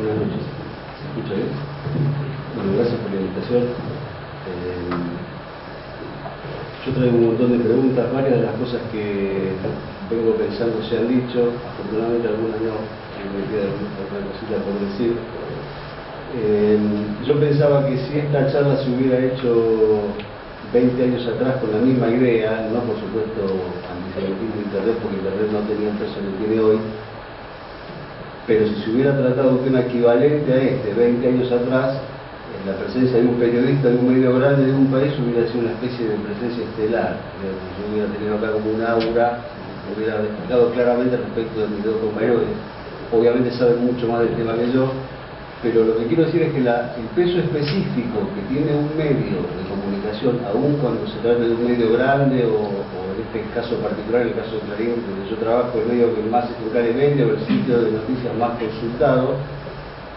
Buenas noches. ¿Se escucha bien? Bueno, gracias por la invitación. Yo traigo un montón de preguntas, varias de las cosas que vengo pensando se han dicho, afortunadamente algunas no, me queda alguna cosita por decir. Yo pensaba que si esta charla se hubiera hecho 20 años atrás con la misma idea, no por supuesto antisemitismo de Internet, porque Internet no tenía el peso que tiene hoy, pero si se hubiera tratado de un equivalente a este 20 años atrás, la presencia de un periodista de un medio grande de un país hubiera sido una especie de presencia estelar. Yo hubiera tenido acá como un aura, hubiera destacado claramente respecto de mis dos compañeros, que obviamente saben mucho más del tema que yo, pero lo que quiero decir es que el peso específico que tiene un medio de comunicación, aun cuando se trate de un medio grande o en este caso particular, el caso de Clarín, donde yo trabajo, el medio que más se vende o el sitio de noticias más consultado,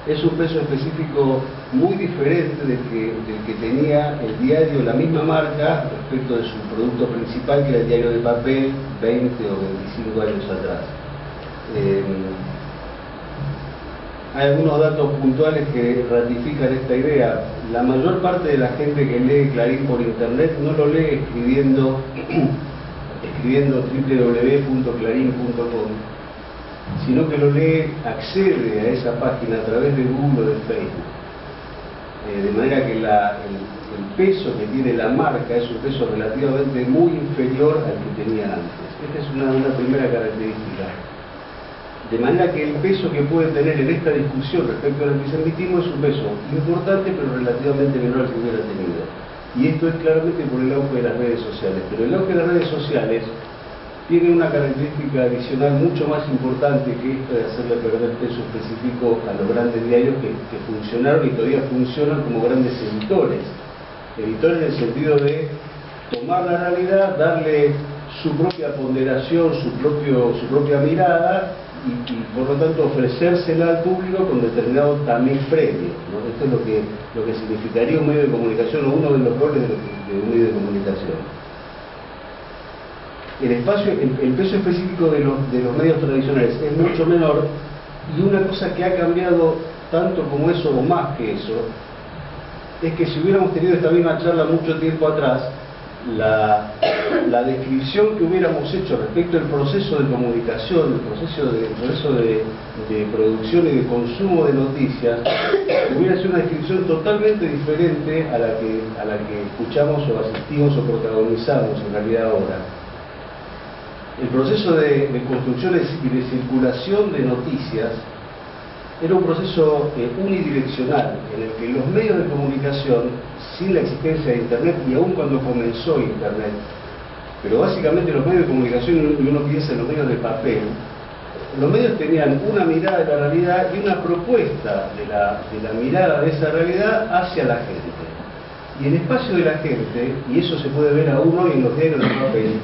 es un peso específico muy diferente del que tenía el diario, la misma marca, respecto de su producto principal, que era el diario de papel, 20 o 25 años atrás. Hay algunos datos puntuales que ratifican esta idea. La mayor parte de la gente que lee Clarín por internet no lo lee escribiendo www.clarin.com, sino que lo lee, accede a esa página a través de Google o de Facebook. De manera que el peso que tiene la marca es un peso relativamente muy inferior al que tenía antes. Esta es una primera característica. De manera que el peso que puede tener en esta discusión respecto al antisemitismo es un peso importante, pero relativamente menor al que hubiera tenido. Y esto es claramente por el auge de las redes sociales. Pero el auge de las redes sociales tiene una característica adicional mucho más importante que esta de hacerle perder peso específico a los grandes diarios que funcionaron y todavía funcionan como grandes editores. Editores en el sentido de tomar la realidad, darle su propia ponderación, su propia mirada y por lo tanto ofrecérsela al público con determinado tamiz previo, ¿no? Esto es lo que significaría un medio de comunicación o uno de los roles de un medio de comunicación. El peso específico de los medios tradicionales es mucho menor, y una cosa que ha cambiado tanto como eso o más que eso es que si hubiéramos tenido esta misma charla mucho tiempo atrás, la descripción que hubiéramos hecho respecto al proceso de comunicación, el proceso de producción y de consumo de noticias, hubiera sido una descripción totalmente diferente a la que escuchamos o asistimos o protagonizamos en realidad ahora. El proceso de construcción y de circulación de noticias era un proceso unidireccional, en el que los medios de comunicación, sin la existencia de Internet, y aún cuando comenzó Internet, pero básicamente los medios de comunicación, y uno piensa en los medios de papel, los medios tenían una mirada de la realidad y una propuesta de la mirada de esa realidad hacia la gente. Y el espacio de la gente, y eso se puede ver aún hoy en los diarios de papel,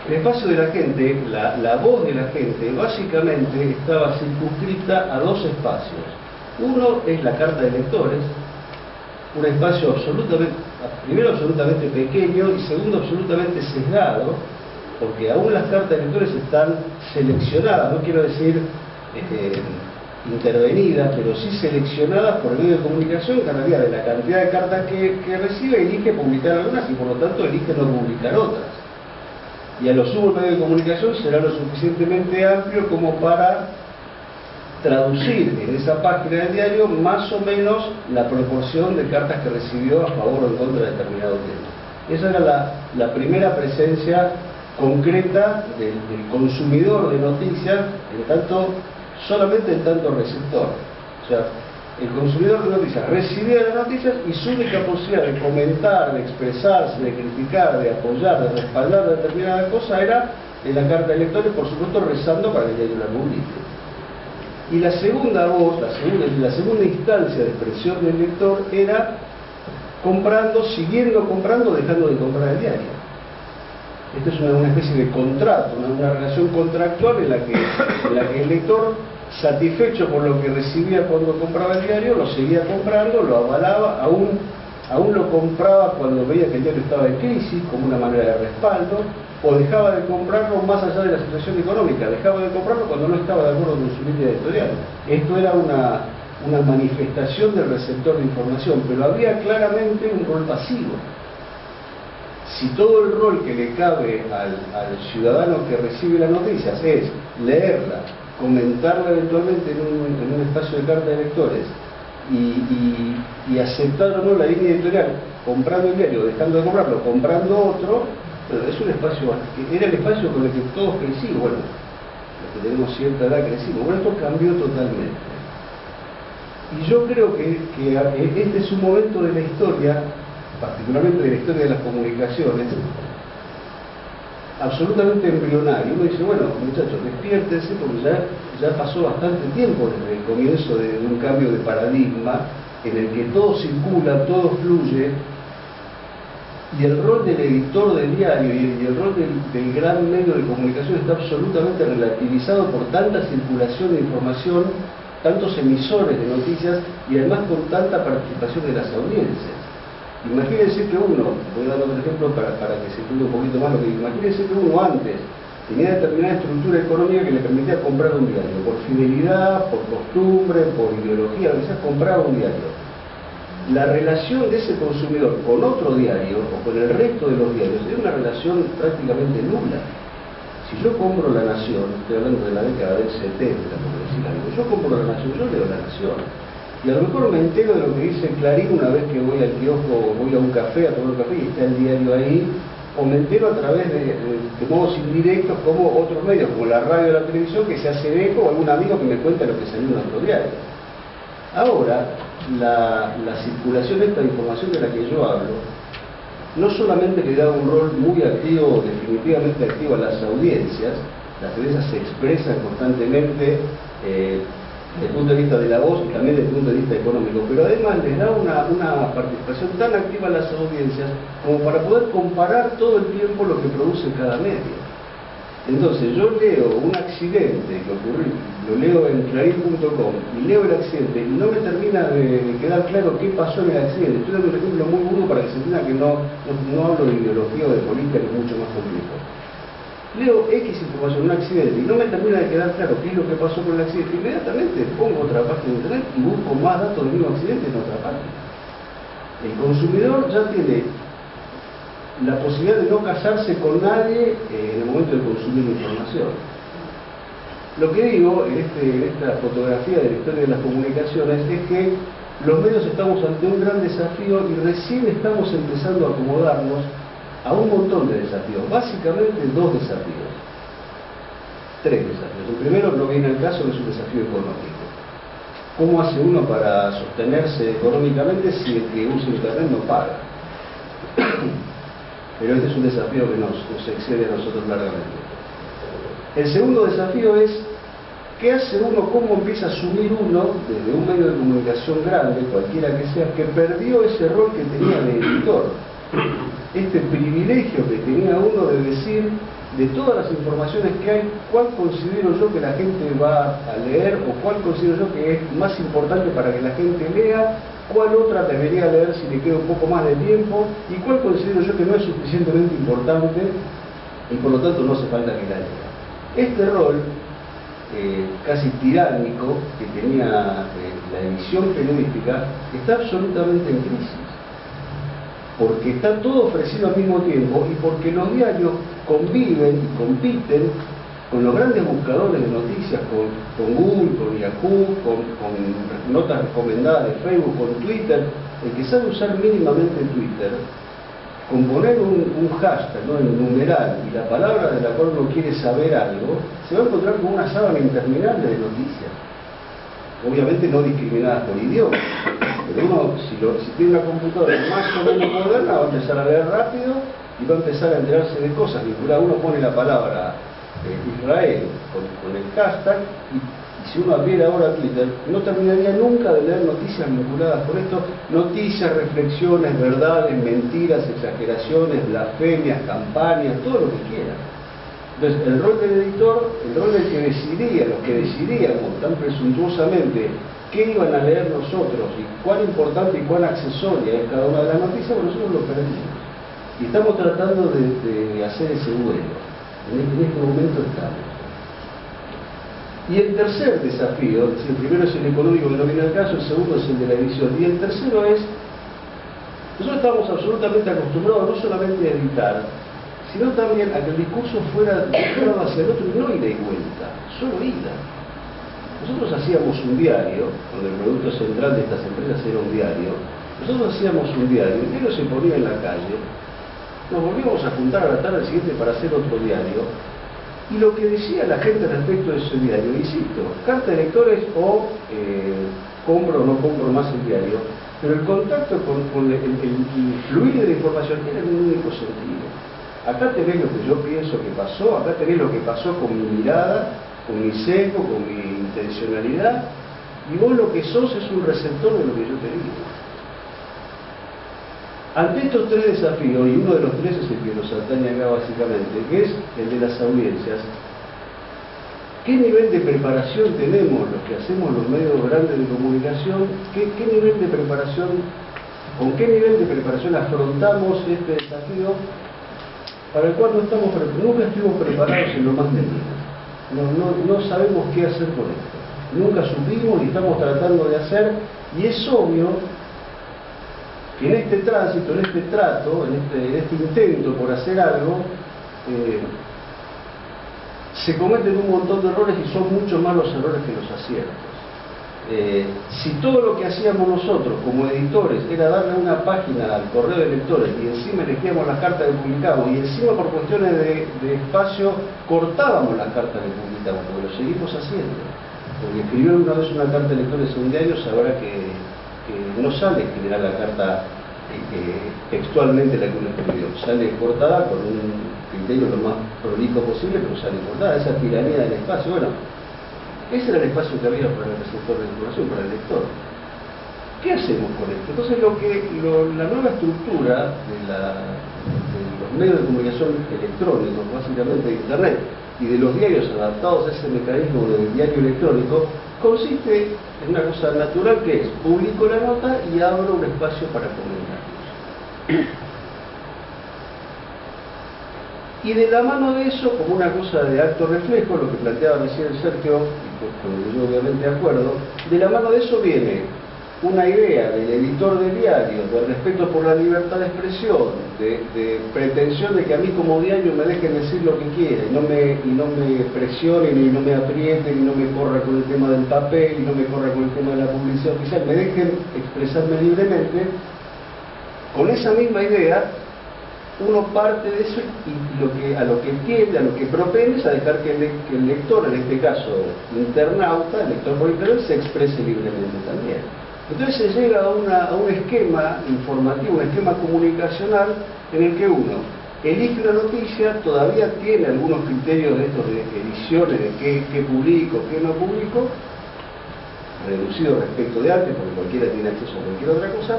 el espacio de la gente, la voz de la gente, básicamente estaba circunscrita a dos espacios. Uno es la carta de lectores, un espacio primero absolutamente pequeño y segundo absolutamente sesgado, porque aún las cartas de lectores están seleccionadas, no quiero decir intervenidas, pero sí seleccionadas por el medio de comunicación, que a medida de la cantidad de cartas que recibe, elige publicar algunas y por lo tanto elige no publicar otras. Y a lo sumo el medio de comunicación será lo suficientemente amplio como para traducir en esa página del diario más o menos la proporción de cartas que recibió a favor o en contra de determinado tema. Esa era la primera presencia concreta del consumidor de noticias, solamente en tanto receptor. O sea, el consumidor de noticias recibía las noticias y su única posibilidad de comentar, de expresarse, de criticar, de apoyar, de respaldar determinada cosa era en la carta de lectores, por supuesto rezando para que el diario la publique. Y la segunda voz, la segunda instancia de expresión del lector era siguiendo comprando, dejando de comprar el diario. Esto es una especie de contrato, una relación contractual en la que el lector, satisfecho por lo que recibía cuando compraba el diario, lo seguía comprando, lo avalaba, aún lo compraba cuando veía que el diario estaba en crisis, como una manera de respaldo, o dejaba de comprarlo más allá de la situación económica, dejaba de comprarlo cuando no estaba de acuerdo con su línea editorial. Esto era una manifestación del receptor de información, pero había claramente un rol pasivo. Si todo el rol que le cabe al ciudadano que recibe las noticias es leerla, comentarla eventualmente en un espacio de carta de lectores y aceptar o no la línea editorial, comprando el diario, dejando de comprarlo, comprando otro, bueno, es un espacio, era el espacio con el que todos crecimos, bueno, los que tenemos cierta edad crecimos, bueno, esto cambió totalmente. Y yo creo que este es un momento de la historia, particularmente de la historia de las comunicaciones, absolutamente embrionario. Uno dice, bueno, muchachos, despiértense porque ya pasó bastante tiempo desde el comienzo de un cambio de paradigma en el que todo circula, todo fluye, y el rol del editor del diario y el rol del gran medio de comunicación está absolutamente relativizado por tanta circulación de información, tantos emisores de noticias y además con tanta participación de las audiencias. Imagínense que uno, voy a dar otro ejemplo para que se entienda un poquito más lo que digo, imagínense que uno antes tenía determinada estructura económica que le permitía comprar un diario, por fidelidad, por costumbre, por ideología, lo que sea, compraba un diario. La relación de ese consumidor con otro diario o con el resto de los diarios es una relación prácticamente nula. Si yo compro La Nación, estoy hablando de la década del 70, por decir algo, yo compro La Nación, yo leo La Nación. Y a lo mejor me entero de lo que dice Clarín una vez que voy al kiosco, voy a un café, a tomar un café y está el diario ahí, o me entero a través de modos indirectos como otros medios, como la radio o la televisión, que se hace eco, o algún amigo que me cuenta lo que salió en otro diario. Ahora, la circulación de esta información de la que yo hablo, no solamente le da un rol muy activo, definitivamente activo a las audiencias se expresan constantemente desde el punto de vista de la voz y también desde el punto de vista económico, pero además les da una participación tan activa a las audiencias como para poder comparar todo el tiempo lo que produce cada medio. Entonces yo leo un accidente que ocurrió, lo leo en clarín.com y leo el accidente y no me termina de quedar claro qué pasó en el accidente. Estoy dando un ejemplo muy burdo para que se entienda que no hablo de ideología o de política, que es mucho más complejo. Leo X información, un accidente, y no me termina de quedar claro qué es lo que pasó con el accidente. Inmediatamente pongo otra página de internet y busco más datos del mismo accidente en otra parte. El consumidor ya tiene la posibilidad de no casarse con nadie en el momento de consumir información. Lo que digo en esta fotografía de la historia de las comunicaciones es que los medios estamos ante un gran desafío y recién estamos empezando a acomodarnos a un montón de desafíos, básicamente dos desafíos, tres desafíos. El primero no viene al caso, es un desafío económico. ¿Cómo hace uno para sostenerse económicamente si el que usa internet no paga? Pero este es un desafío que nos excede a nosotros largamente. El segundo desafío es ¿qué hace uno? ¿Cómo empieza a asumir uno desde un medio de comunicación grande, cualquiera que sea, que perdió ese rol que tenía de editor? Este privilegio que tenía uno de decir de todas las informaciones que hay, cuál considero yo que la gente va a leer o cuál considero yo que es más importante para que la gente lea, cuál otra debería leer si le queda un poco más de tiempo y cuál considero yo que no es suficientemente importante y por lo tanto no hace falta que la lea. Este rol casi tiránico que tenía la edición periodística está absolutamente en crisis, porque está todo ofrecido al mismo tiempo y porque los diarios conviven y compiten con los grandes buscadores de noticias, con Google, con Yahoo, con notas recomendadas de Facebook, con Twitter. El que sabe usar mínimamente Twitter, con poner un hashtag, ¿no?, el numeral y la palabra de la cual uno quiere saber algo, se va a encontrar con una sábana interminable de noticias. Obviamente no discriminadas por idioma, pero uno, si tiene una computadora más o menos moderna, va a empezar a leer rápido y va a empezar a enterarse de cosas vinculadas. Uno pone la palabra Israel con el hashtag y si uno abriera ahora Twitter no terminaría nunca de leer noticias vinculadas con esto, noticias, reflexiones, verdades, mentiras, exageraciones, blasfemias, campañas, todo lo que quiera. Entonces el rol del editor, el rol del que decidía, los que decidíamos tan presuntuosamente qué iban a leer nosotros y cuán importante y cuán accesoria es cada una de las noticias, bueno, nosotros lo perdimos. Y estamos tratando de hacer ese vuelo. En este momento estamos. Y el tercer desafío, el primero es el económico que no viene al caso, el segundo es el de la edición, y el tercero es, nosotros estamos absolutamente acostumbrados no solamente a editar, sino también a que el discurso fuera llevado hacia el otro y no ida y vuelta, solo ida. Nosotros hacíamos un diario, donde el producto central de estas empresas era un diario, nosotros hacíamos un diario, el diario se ponía en la calle, nos volvíamos a juntar a la tarde siguiente para hacer otro diario, y lo que decía la gente respecto de ese diario, insisto, carta de lectores o compro o no compro más el diario, pero el contacto con el fluir de la información era en un único sentido. Acá tenés lo que yo pienso que pasó, acá tenés lo que pasó con mi mirada, con mi seco, con mi intencionalidad, y vos lo que sos es un receptor de lo que yo te digo. Ante estos tres desafíos, y uno de los tres es el que nos atañe acá básicamente, que es el de las audiencias, ¿qué nivel de preparación tenemos los que hacemos los medios grandes de comunicación? ¿Qué nivel de preparación, con qué nivel de preparación afrontamos este desafío para el cual nunca estuvimos preparados en lo más mínimo? No sabemos qué hacer con esto. Nunca supimos y estamos tratando de hacer, y es obvio que en este tránsito, en este trato, en este intento por hacer algo, se cometen un montón de errores y son mucho más los errores que los aciertos. Si todo lo que hacíamos nosotros como editores era darle una página al correo de lectores y encima elegíamos las cartas que publicamos y encima por cuestiones de espacio cortábamos las cartas que publicamos, porque lo seguimos haciendo. Porque escribió una vez una carta de lectores en un diario, sabrá que no sale generar la carta textualmente la que uno escribió, sale cortada con un criterio lo más prolijo posible, pero sale cortada, esa tiranía del espacio. Bueno, ese era el espacio que había para el receptor de información, para el lector. ¿Qué hacemos con esto? Entonces la nueva estructura de los medios de comunicación electrónicos, básicamente de Internet, y de los diarios adaptados a ese mecanismo del diario electrónico, consiste en una cosa natural que es, publico la nota y abro un espacio para comentarios. Y de la mano de eso, como una cosa de acto reflejo, lo que planteaba recién Sergio, y con lo que yo obviamente acuerdo, de la mano de eso viene una idea del editor de diario, de respeto por la libertad de expresión, de pretensión de que a mí como diario me dejen decir lo que quiera, y no me presionen, y no me aprieten, y no me corra con el tema del papel, y no me corra con el tema de la publicidad oficial, me dejen expresarme libremente. Con esa misma idea, uno parte de eso y a lo que tiende, a lo que propende es a dejar que el lector, en este caso internauta, el lector por internet, se exprese libremente también. Entonces se llega a un esquema informativo, un esquema comunicacional en el que uno elige una noticia, todavía tiene algunos criterios de estos de ediciones, de qué publico, qué no publico, reducido respecto de antes, porque cualquiera tiene acceso a cualquier otra cosa,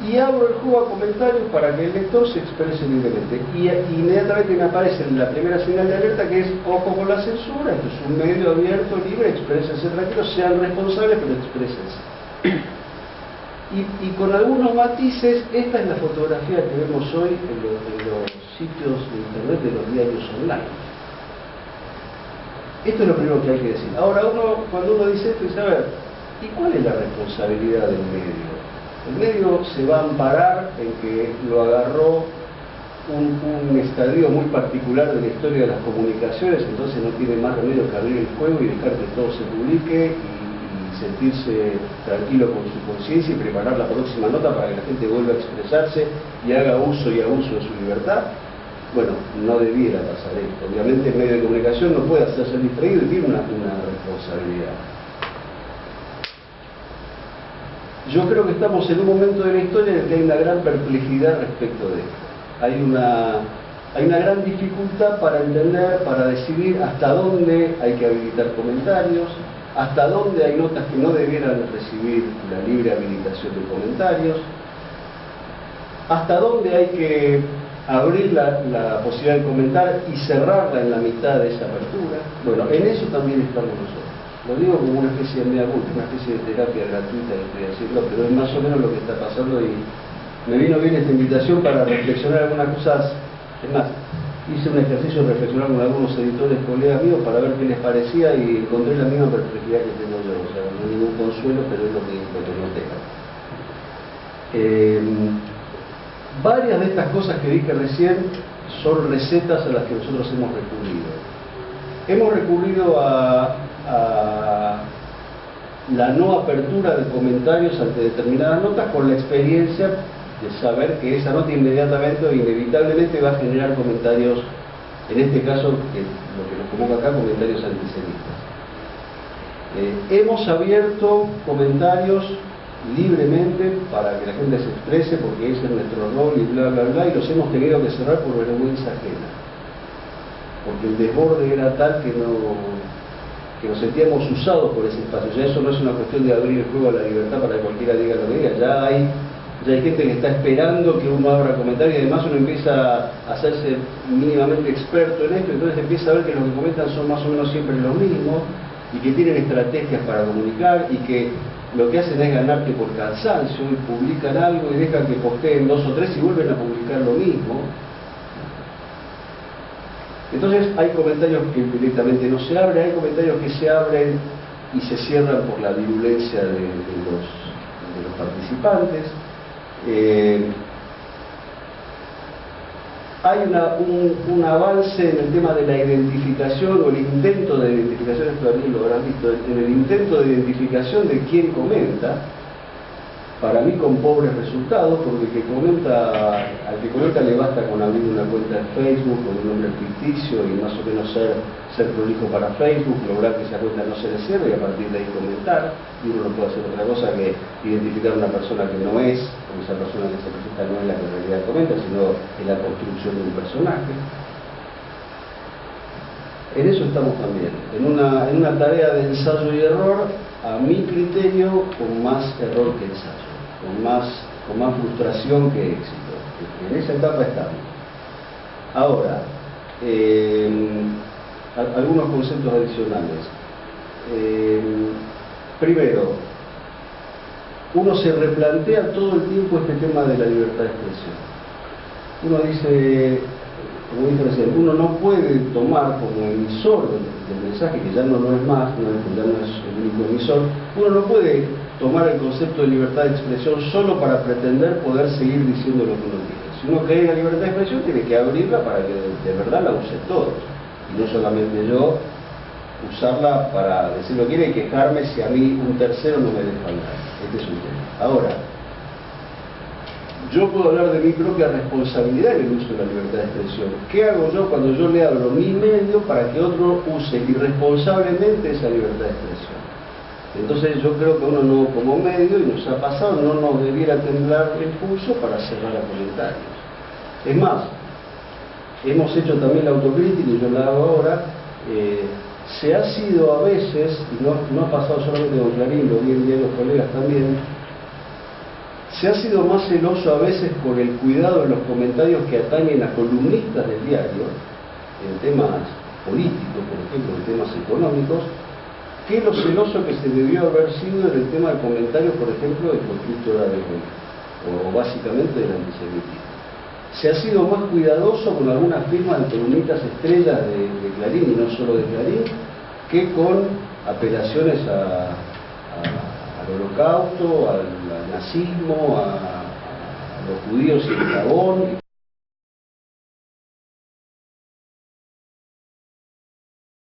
y abro el juego a comentarios para que el lector se exprese libremente. Y inmediatamente me aparece la primera señal de alerta, que es ojo con la censura, esto es un medio abierto, libre, exprésense tranquilos, sean responsables, pero exprésense. Y con algunos matices, esta es la fotografía que vemos hoy en los sitios de internet de los diarios online. Esto es lo primero que hay que decir. Ahora, cuando uno dice esto, dice, a ver, ¿y cuál es la responsabilidad del medio? El medio se va a amparar en que lo agarró un estadio muy particular de la historia de las comunicaciones, entonces no tiene más remedio que abrir el juego y dejar que todo se publique y sentirse tranquilo con su conciencia y preparar la próxima nota para que la gente vuelva a expresarse y haga uso y abuso de su libertad. Bueno, no debiera pasar esto. Obviamente el medio de comunicación no puede hacerse distraído y tiene una responsabilidad. Yo creo que estamos en un momento de la historia en el que hay una gran perplejidad respecto de esto. Hay una gran dificultad para entender, para decidir hasta dónde hay que habilitar comentarios, hasta dónde hay notas que no debieran recibir la libre habilitación de comentarios, hasta dónde hay que abrir la posibilidad de comentar y cerrarla en la mitad de esa apertura. Bueno, en eso también estamos nosotros. Lo digo como una especie de mea culpa, una especie de terapia gratuita que estoy haciendo, pero es más o menos lo que está pasando y me vino bien esta invitación para reflexionar algunas cosas. Es más, hice un ejercicio de reflexionar con algunos editores, colegas míos, para ver qué les parecía y encontré la misma perspectiva que tengo yo. O sea, no hay ningún consuelo, pero es lo que no. Varias de estas cosas que dije recién son recetas a las que nosotros hemos recurrido. Hemos recurrido a la no apertura de comentarios ante determinadas notas con la experiencia de saber que esa nota inmediatamente o inevitablemente va a generar comentarios, en este caso, que lo que nos convoca acá, comentarios antisemitas. Hemos abierto comentarios libremente para que la gente se exprese, porque ese es nuestro rol y bla bla bla, y los hemos tenido que cerrar por vergüenza ajena, porque el desborde era tal que nos sentíamos usados por ese espacio. Ya eso no es una cuestión de abrir el juego a la libertad para que cualquiera diga lo que diga, ya hay gente que está esperando que uno abra comentarios, y además uno empieza a hacerse mínimamente experto en esto, entonces empieza a ver que los que comentan son más o menos siempre los mismos, y que tienen estrategias para comunicar, y que lo que hacen es ganarte por cansancio, y publican algo y dejan que posteen 2 o 3 y vuelven a publicar lo mismo. Entonces hay comentarios que directamente no se abren, hay comentarios que se abren y se cierran por la virulencia de los participantes. Hay un avance en el tema de la identificación, o el intento de identificación, esto también lo habrán visto, en el intento de identificación de quién comenta, para mí con pobres resultados, porque al que comenta le basta con abrir una cuenta en Facebook con un nombre ficticio y más o menos ser prolijo para Facebook, lograr que esa cuenta no se le cierre y a partir de ahí comentar, y uno no puede hacer otra cosa que identificar a una persona que no es, porque esa persona que se presenta no es la que en realidad comenta, sino es la construcción de un personaje. En eso estamos también, en una tarea de ensayo y error, a mi criterio, con más error que ensayo, con más frustración que éxito. En esa etapa estamos. Ahora, algunos conceptos adicionales. Primero, uno se replantea todo el tiempo este tema de la libertad de expresión. Uno dice, como dije recién, uno no puede tomar como emisor del mensaje, que ya no lo es más, ya no es el único emisor, uno no puede tomar el concepto de libertad de expresión solo para pretender poder seguir diciendo lo que uno quiere. Si uno cree en la libertad de expresión, tiene que abrirla para que de verdad la use todos, y no solamente yo usarla para decir lo que quiere y quejarme si a mí un tercero no me deja hablar. Este es un tema. Ahora, yo puedo hablar de mi propia responsabilidad en el uso de la libertad de expresión. ¿Qué hago yo cuando yo le abro mi medio para que otro use irresponsablemente esa libertad de expresión? Entonces yo creo que uno no, como medio, y nos ha pasado, no nos debiera temblar el pulso para cerrar a comentarios. Es más, hemos hecho también la autocrítica, y yo la hago ahora, se ha sido a veces, y no ha pasado solamente con Clarín, lo vi en día los colegas también, se ha sido más celoso a veces con el cuidado de los comentarios que atañen a columnistas del diario, en temas políticos, por ejemplo, en temas económicos, que lo celoso que se debió haber sido en el tema de comentarios, por ejemplo, del conflicto árabe, o básicamente del antisemitismo. Se ha sido más cuidadoso con algunas firmas de columnistas estrellas de Clarín, y no solo de Clarín, que con apelaciones al holocausto, al nazismo, a los judíos y el Gabón.